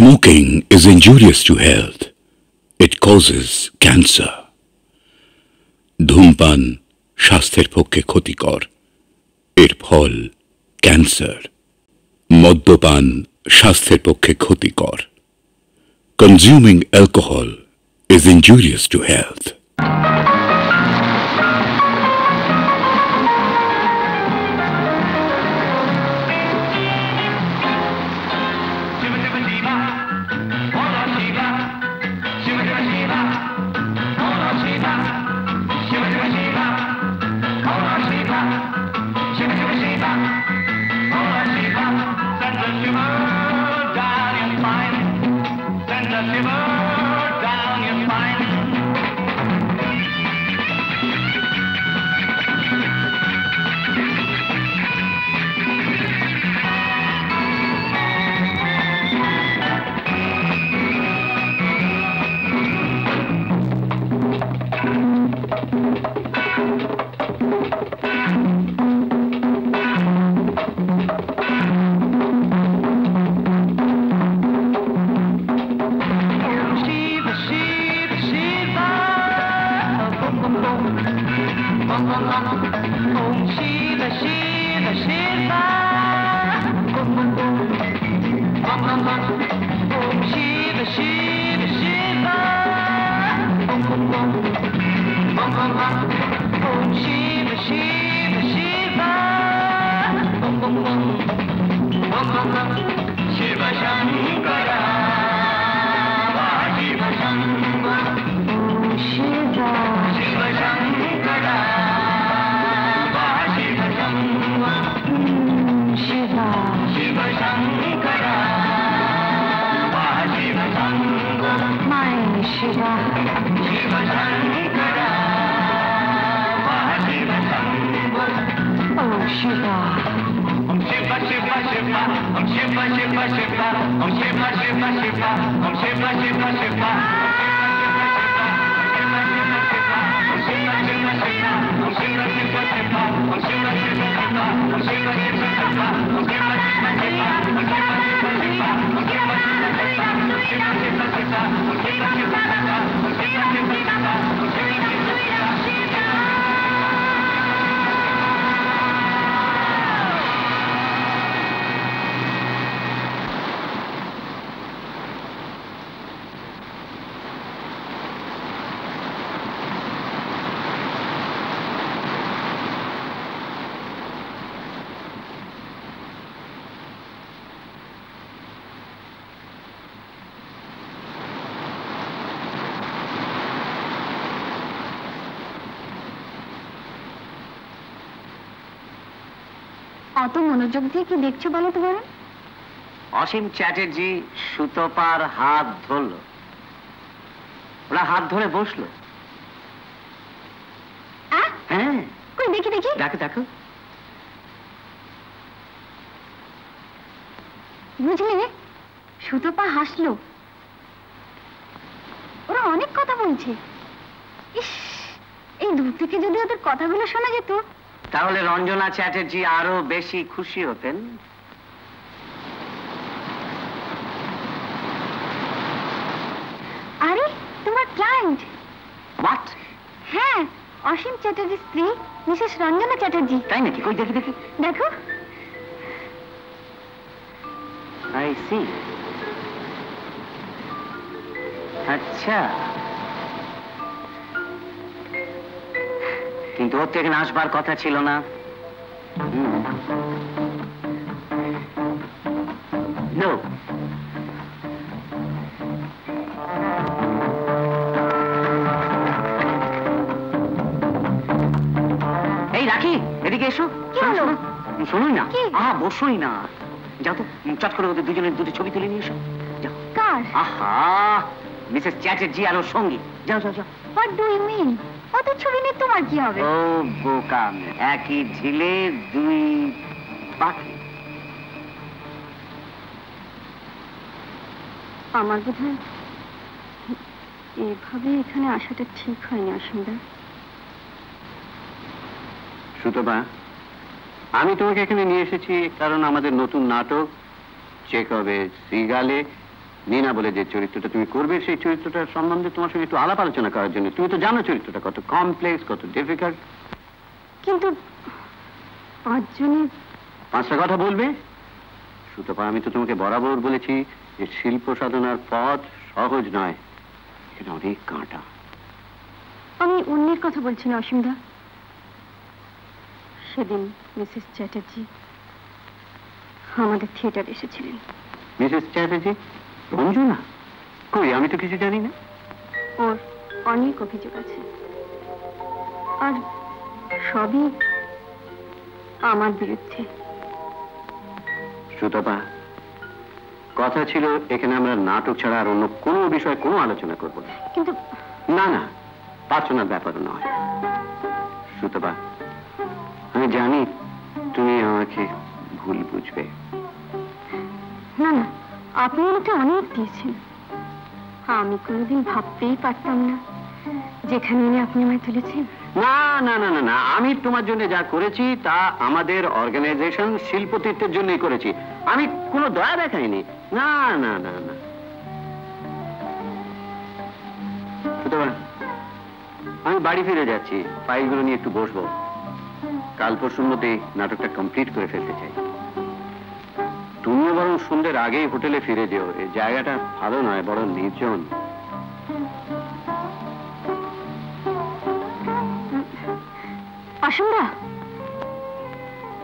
Smoking is injurious to health. It causes cancer. ধূমপান স্বাস্থ্যের পক্ষে ক্ষতিকর, এর ফল ক্যান্সার। মদ্যপান স্বাস্থ্যের পক্ষে ক্ষতিকর। Consuming alcohol is injurious to health. অত মনোযোগ দিয়ে কি দেখছো বলো তো বরং? অসীম চ্যাটার্জি সুতপার হাত ধরলো, ওরা হাত ধরে বসলো। হ্যাঁ, কই দেখি দেখি। দেখো দেখো, বুঝলে সুতপা হাসলো। ওরা অনেক কথা বলছে। ইস, এই দূর থেকে যদি ওদের কথাগুলো শোনা যেত তাহলে রঞ্জনা চ্যাটার্জি আরো বেশি খুশি হতেন। আরে তোমার ক্লায়েন্ট। হোয়াট? হ্যাঁ, অসীম চ্যাটার্জির স্ত্রী মিসেস রঞ্জনা চ্যাটার্জি। তাই নাকি? কই দেখি দেখি। দেখো। I see. আচ্ছা, কিন্তু ওর থেকে আসবার কথা ছিল না। নো, এই রাখি, এদিকে এসো। শোনোই না, বসোই না। যাও তো, চট করে ওদের দুজনের দুটো ছবি তুলে নিয়ে এসো। যাও। কার? আহা, মিসেস চ্যাটার্জি আর ওর সঙ্গী। যাও যাও যাও। What do you mean? ওদের ছবি নিয়ে তোমার কি হবে? ও বোকা, একই ঝিলে দুই পাখি। আমার বোধহয় এভাবে এখানে আসাটা ঠিক হয়নি অসীমদা। সুতপা, আমি তোমাকে এখানে নিয়ে এসেছি কারণ আমাদের নতুন নাটক চেকবে সিগালে নীনা বলে যে চরিত্রটা তুমি করবে, সেই চরিত্রটার সম্বন্ধে তোমার সঙ্গে একটু আলাপ আলোচনা করার জন্য। তুমি তো জানো চরিত্রটা কত কমপ্লেক্স, কত ডিফিকাল্ট। কিন্তু 5 জনে 5টা কথা বলবে সুতপা। আমি তো তোমাকে বরাবর বলেছি যে শিল্প সাধনার পথ সহজ নয়, এটা অনেক কাঁটা। আমি অন্যের কথা বলছি না অসীমদা। সেদিন মিসেস চ্যাটার্জি আমাদের থিয়েটার এসেছিলেন। মিসেস চ্যাটার্জি? রঞ্জনা? কই, আমি তো কিছু জানি না। ওর অনেক অভিযোগ আছে, আর সবই আমার বিরুদ্ধে। সুতপা, কথা ছিল এখানে আমরা নাটক ছাড়া আর অন্য কোনো বিষয়ে কোনো আলোচনা করব না। কিন্তু না না, পার্সোনাল ব্যাপার নয়। সুতপা, আমি জানি তুমি আমাকে ভুল বুঝবে। না না, আপনি আমাকে অনেক দিয়েছেন। আমি কোনোদিন ভাবতেই পারতাম না যেখানে এনে আপনি আমায় তুলেছেন। না না না না না, আমি তোমার জন্য যা করেছি তা আমাদের অর্গানাইজেশন শিল্পতীর্থের জন্যই করেছি। আমি কোনো দয়া দেখাইনি। না না না না। সুতরাং আমি বাড়ি ফিরে যাচ্ছি, ফাইলগুলো নিয়ে একটু বসবো। কাল পরশুর মধ্যেই নাটকটা কমপ্লিট করে ফেলতে চাই। তুমিও বরং সন্ধ্যের আগেই হোটেলে ফিরে যেও। এই জায়গাটা ভালো নয়, বড় নির্জন। অসীমদা,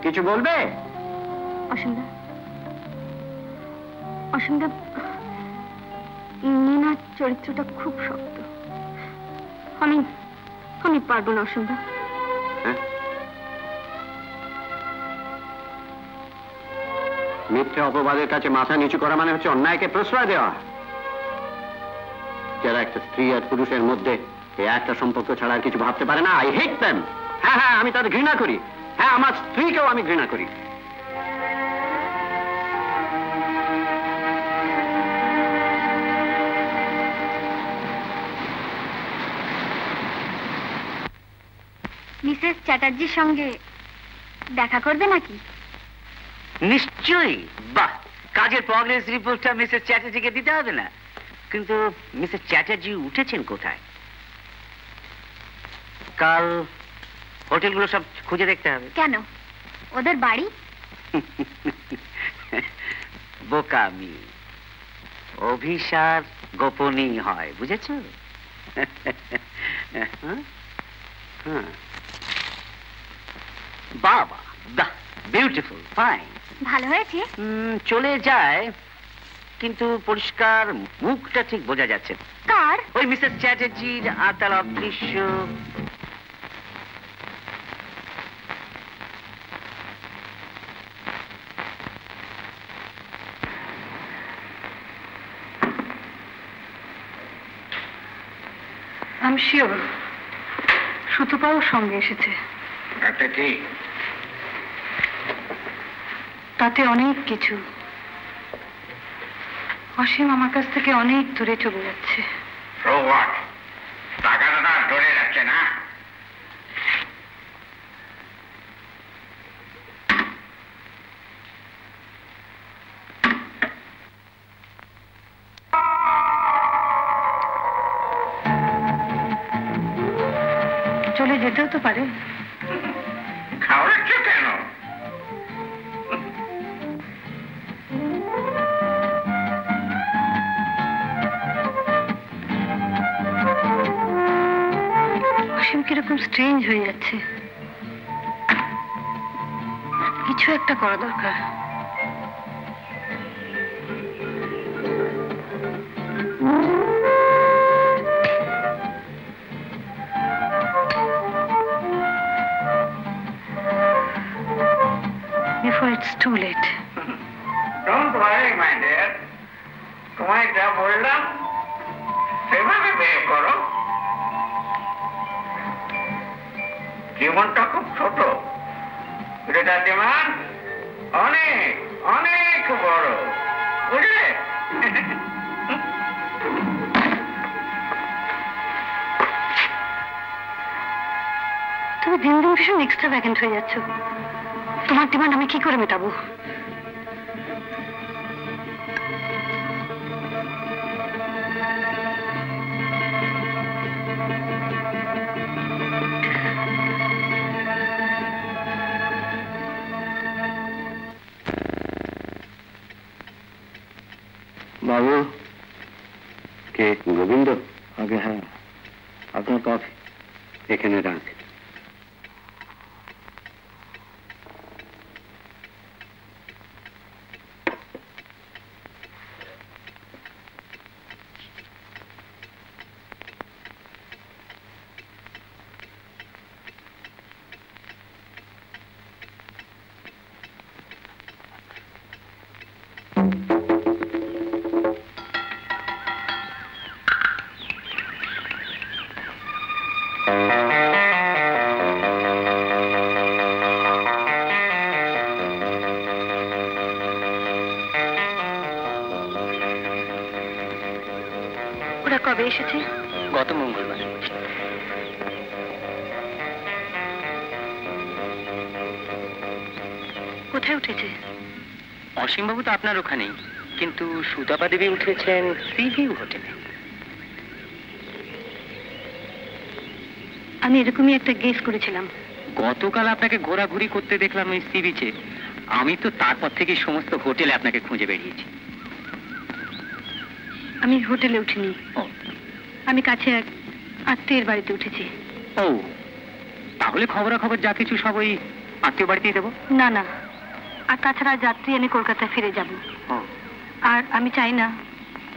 কিছু বলবে? অসীমদা, অসীমদা, নীনার চরিত্রটা খুব শক্ত। আমি পারবো না অসীমদা। মিথ্যে অপবাদের কাছে মাথা নিচু করা মানে হচ্ছে অন্যায়কে প্রশ্রয় দেওয়া। যারা একটা স্ত্রী আর পুরুষের মধ্যে এই একটা সম্পর্ক ছাড়া আর কিছু ভাবতে পারে না, আই হেট দেম। হ্যাঁ হ্যাঁ, আমি তাদের ঘৃণা করি। হ্যাঁ, আমার স্ত্রীকেও আমি ঘৃণা করি। মিসেস চ্যাটার্জির সঙ্গে দেখা করবে নাকি? নিশ্চয়ই। বাহ, কাজের প্রগ্রেস রিপোর্টটা মিসেস চ্যাটার্জিকে দিতে হবে না? কিন্তু মিসেস চ্যাটার্জি উঠেছেন কোথায়? কাল হোটেলগুলো সব খুঁজে দেখতে হবে। কেন, ওদের বাড়ি? বোকামি। অভিসার গোপনই হয়, বুঝেছ? বাবা, বাহ, বিউটিফুল, ফাইন। ভালো হয়েছে। চলে যায়, কিন্তু পরিষ্কার মুখটা ঠিক বোঝা যাচ্ছে। কার? ওই মিসেস চ্যাটার্জির আতালাপ দৃশ্য। আমি শিওর সুতপাও সঙ্গে এসেছে। তাতে অনেক কিছু। অসীম আমার কাছ থেকে অনেক দূরে চলে যাচ্ছে। টাকাটা ধরে যাচ্ছে না। চলে যেতেও তো পারে। খাওয়াচ্ছ কেন? অসীম কিরকম স্ট্রেঞ্জ হয়ে যাচ্ছে। কিছু একটা করা দরকার। Before it's too late. Don't worry, my dear. তোমায় যা বললাম সেভাবে বিয়ে করো। জীবনটা খুব ছোট, এটার ডিমান্ড অনেক অনেক বড়, বুঝলে? তুমি দিন দিন ভীষণ এক্সট্রা ভ্যাকেন্ট হয়ে যাচ্ছ। তোমার ডিমান্ড আমি কি করে মেটাবো? কে গোবিন্দ? আগে হ্যাঁ, আপনার কফি এখানে রাখ। ওরা কবে এসেছে? গত মঙ্গলবার। কোথায় উঠেছে? অসীমবাবু তো আপনার ওখানেই, কিন্তু সুতপা দেবী উঠেছেন সি ভিউ হোটেলে। আমি এরকমই একটা গেস করেছিলাম। গতকাল আপনাকে ঘোরাঘুরি করতে দেখলাম ওই সি বিচে। আমি তো তারপর থেকে সমস্ত হোটেলে আপনাকে খুঁজে বেরিয়েছি। আমি হোটেলে উঠিনি, ও আমি কাছে এক আত্মীয়ের বাড়িতে উঠেছি। ও, তাহলে খবরাখবর যা কিছু সব ওই আত্মীয় বাড়িতেই দেবো। না না, আর তাছাড়া যাত্রী এনে কলকাতায় ফিরে যাব। ও আর আমি চাই না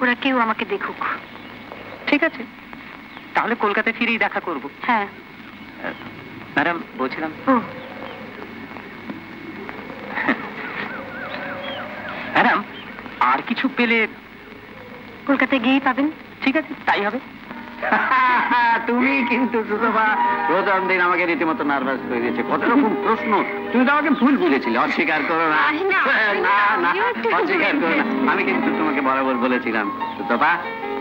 ওরা কেউ আমাকে দেখুক। ঠিক আছে, তাহলে কলকাতায় ফিরেই দেখা করব। হ্যাঁ। ম্যাডাম বলছিলাম, ও ম্যাডাম আর কিছু পেলে কলকাতায় গিয়েই পাবেন। ঠিক আছে, তাই হবে। তুমি কিন্তু সুতপা প্রথম দিন আমাকে রীতিমতো নার্ভাস করে দিয়েছে। কত রকম প্রশ্ন, তুমি তো আমাকে ভুল বুঝেছিলে। অস্বীকার করো না, না না, অস্বীকার করো না। আমি কিন্তু তোমাকে বরাবর বলেছিলাম সুতপা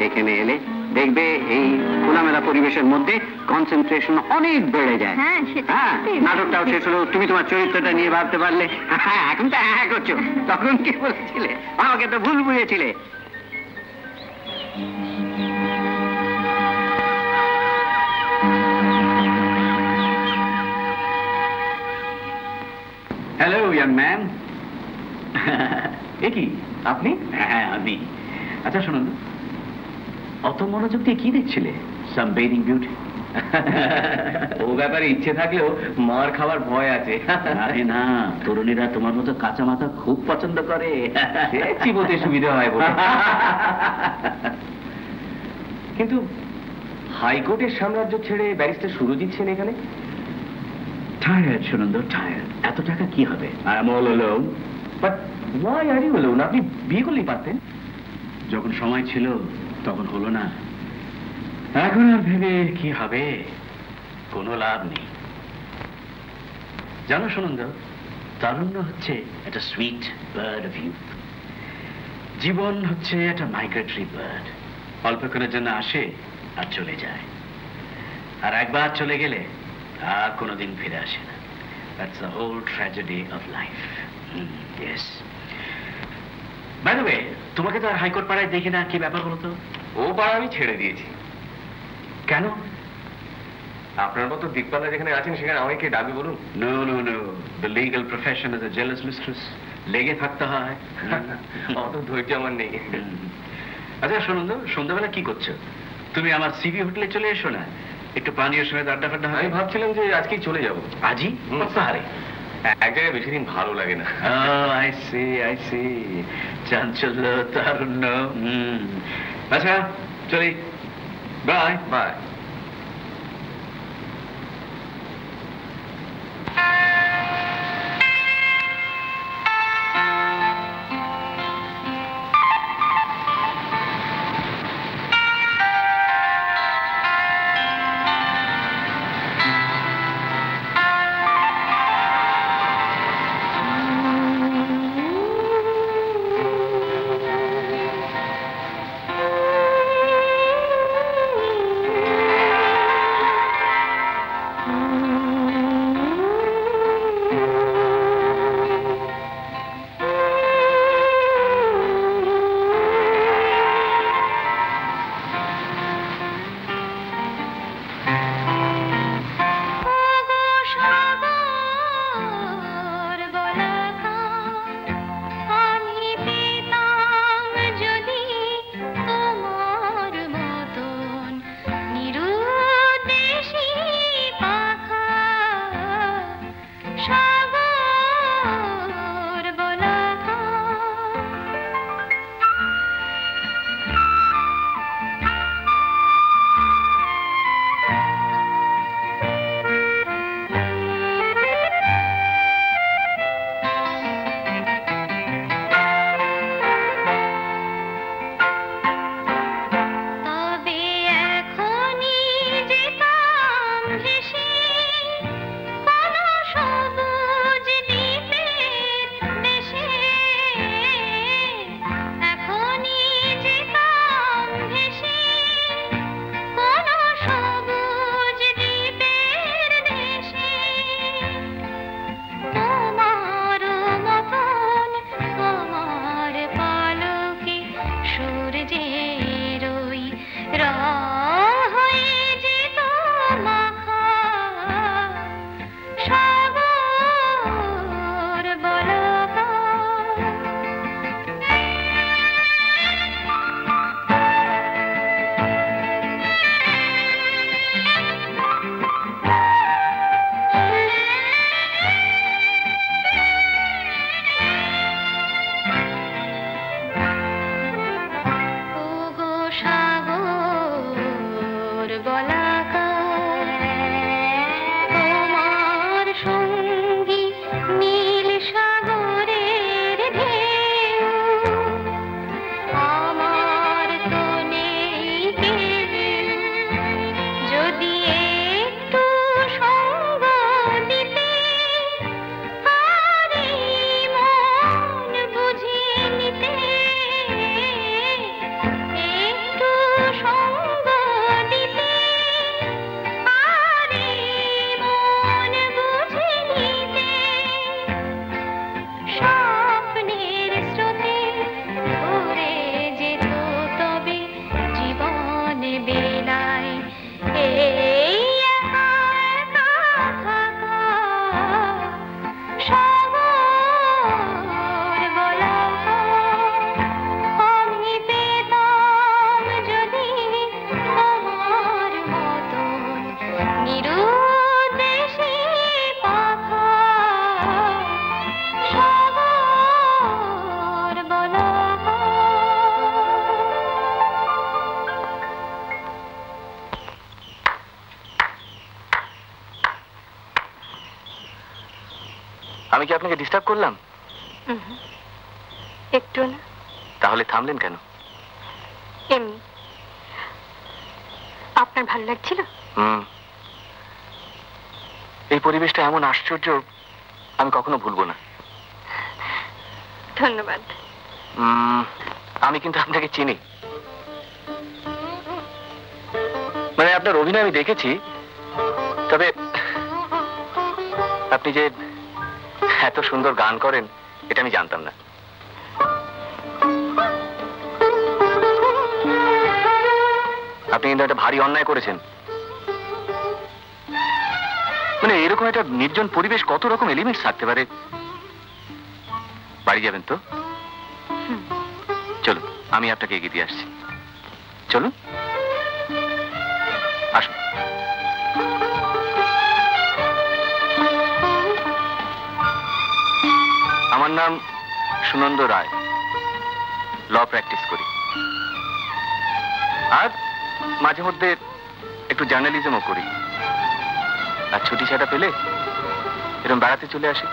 এখানে এলে দেখবে এই খোলামেলা পরিবেশের মধ্যে কনসেন্ট্রেশন অনেক বেড়ে যায়। হ্যাঁ, সেটা হ্যাঁ, সত্যি। নাটকটাও শেষ হলো, তুমি তোমার চরিত্রটা নিয়ে ভাবতে পারলে। হ্যাঁ, এখন তো হ্যাঁ করছো, তখন কি বলেছিলে? আমাকে তো ভুল বুঝেছিলে। Hello young man. এ কি আপনি? হ্যাঁ আমি। আচ্ছা শুনুন, অত মনোযোগ দিয়ে কি দেখছিলে? সাম বেডিং বিউটি। ও ব্যাপারে ইচ্ছে থাকলেও মার খাওয়ার ভয় আছে। আরে না, তরুণীরা তোমার মতো কাঁচা মাথা খুব পছন্দ করে। চিবোতে সুবিধা হয় বলে। কিন্তু হাইকোর্টের সাম্রাজ্য ছেড়ে ব্যারিস্টার সুরজিৎ সেন এখানে? Tired Sunanda, tired. এত টাকা কি হবে? I am all alone. But why are you alone? আপনি বিয়ে করলেই পারতেন। যখন সময় ছিল তখন হলো না। এখন আর ভেবে কি হবে? কোনো লাভ নেই। জানো সুনন্দ, তারুণ্য হচ্ছে একটা সুইট বার্ড অফ ইউথ। জীবন হচ্ছে একটা মাইগ্রেটরি বার্ড। অল্পক্ষণের জন্য আসে আর চলে যায়, আর একবার চলে গেলে আর কোনোদিন ফিরে আসে না। That's the whole tragedy of life. Yes. By the way, তোমাকে তো আর হাইকোর্ট পাড়ায় দেখি না, কি ব্যাপার বলো তো? ও পাড়া আমি ছেড়ে দিয়েছি। কেন? আপনার মতো দিকপাল্লা যেখানে আছেন সেখানে আমাকে কে ডাকবে বলুন? No no no, the legal profession is a jealous mistress. লেগে থাকতে হয়। অত ধৈর্য আমার নেই। আচ্ছা সুনন্দ, সন্ধ্যাবেলা কি করছো? তুমি আমার সিভি হোটেলে চলে এসো না, একটু পানীয় সঙ্গে আড্ডা ফাড্ডা আমি হয়। ভাবছিলাম যে আজকেই চলে যাব। আজই? হুম। পাহাড়ে? এক জায়গায় বেশি দিন ভালো লাগে না। I see. চাঞ্চল্য, তারুণ্য। আচ্ছা চলি, বাই বাই। আমি কি আপনাকে ডিস্টার্ব করলাম? একটু না। তাহলে থামলেন কেন? এমনি। আপনার ভালো লাগছিল? এই পরিবেশটা এমন আশ্চর্য, আমি কখনো ভুলবো না। ধন্যবাদ। আমি কিন্তু আপনাকে চিনি, মানে আপনার অভিনয় আমি দেখেছি, তবে আপনি যে এত সুন্দর গান করেন এটা আমি জানতাম না। আপনি কিন্তু একটা ভারী অন্যায় করেছেন। মানে এরকম একটা নির্জন পরিবেশ কত রকম এলিমেন্টস থাকতে পারে। বাড়ি যাবেন তো? চলুন, আমি আপনাকে এগিয়ে দিয়ে আসছি। চলুন, আসুন। আমার নাম সুনন্দ রায়, ল প্র্যাকটিস করি, আর মাঝে মধ্যে একটু জার্নালিজমও করি। আর ছুটি ছাটা পেলে এরকম বেড়াতে চলে আসি।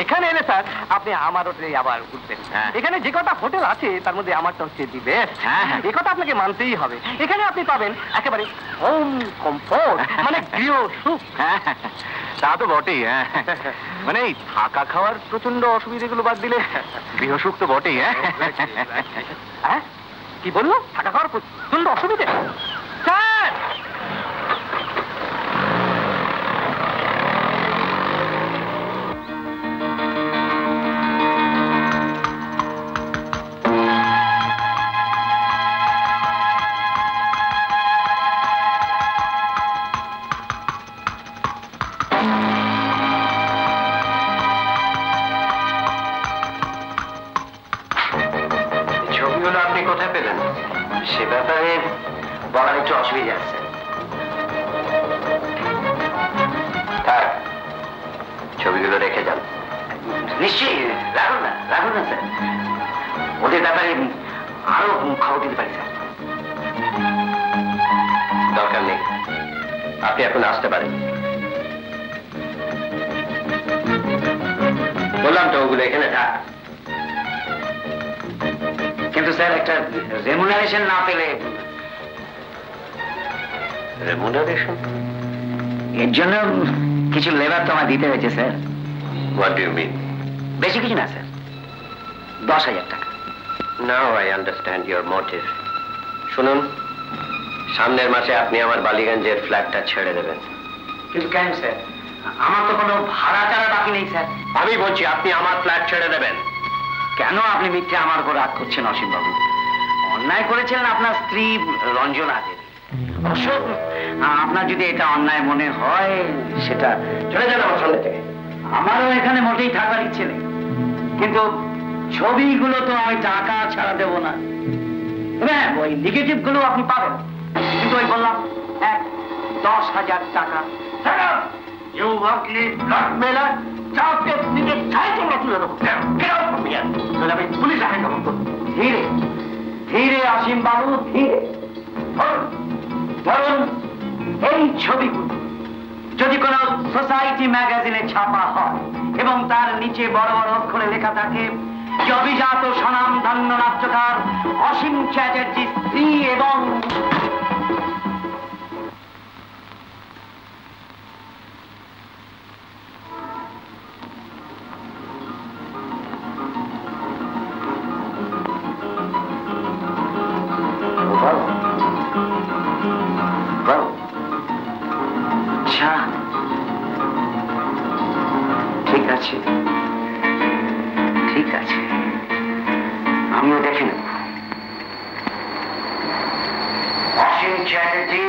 এখানে এলে স্যার আপনি আমার হোটেলে আবার উঠবেন। এখানে যে কটা হোটেল আছে তার মধ্যে আমারটা হচ্ছে দি বেস্ট। এই কথা আপনাকে মানতেই হবে। এখানে আপনি পাবেন একেবারে হোম কমফোর্ট, মানে গৃহ সুখ। তা তো বটেই। মানে এই থাকা খাওয়ার প্রচন্ড অসুবিধাগুলো বাদ দিলে গৃহ সুখ তো বটেই। হ্যাঁ, কি বললো? থাকা খাওয়ার প্রচন্ড অসুবিধে? স্যার, সে ব্যাপারে বলার একটু অসুবিধা আছে। ছবিগুলো রেখে যান। নিশ্চয়ই, রাখুন না স্যার। ওদের ব্যাপারে আরো খবর দিতে পারি স্যার। দরকার নেই, আপনি এখন আসতে পারেন। বললাম তো ওগুলো এখানে থাক। কিন্তু স্যার একটা রেমুনারেশন না পেলে। রেমুনারেশন? এর জন্য কিছু লেবার তো আমার দিতে হয়েছে sir. What do you mean? বেশি কিছু না স্যার, 10,000 টাকা। Now I understand your motive. শুনুন, সামনের মাসে আপনি আমার বালিগঞ্জের ফ্ল্যাটটা ছেড়ে দেবেন। কিন্তু কেন স্যার? আমার তো কোনো ভাড়া টাড়া বাকি নেই স্যার। আমি বলছি আপনি আমার ফ্ল্যাট ছেড়ে দেবেন। কেন আপনি মিথ্যে আমার উপর রাগ করছেন অসীম বাবু? অন্যায় করেছিলেন আপনার স্ত্রী রঞ্জনা দেবী। অবশ্য আপনার যদি এটা অন্যায় মনে হয় সেটা চলে যাবে আমার সামনে থেকে। আমারও এখানে মোটেই থাকার ইচ্ছে নেই, কিন্তু ছবিগুলো তো আমি টাকা ছাড়া দেবো না। হ্যাঁ, ওই নেগেটিভ গুলো আপনি পাবেন, কিন্তু ওই বললাম 10,000 টাকা। You ugly blackmailer! চাপকে নিজের ছাই তোমরা তুলে দেবো। আমি পুলিশ আইন খবর করবো। ধীরে ধীরে অসীম বাবু, ধীরে। ধরুন এই ছবিগুলো যদি কোন সোসাইটি ম্যাগাজিনে ছাপা হয় এবং তার নিচে বড় বড় অক্ষরে লেখা থাকে যে অভিজাত স্বনাম ধন্য নাট্যকার অসীম চ্যাটার্জি স্ত্রী এবং ঠিক আছে, আমিও দেখে নেব। অসীম চ্যাটার্জি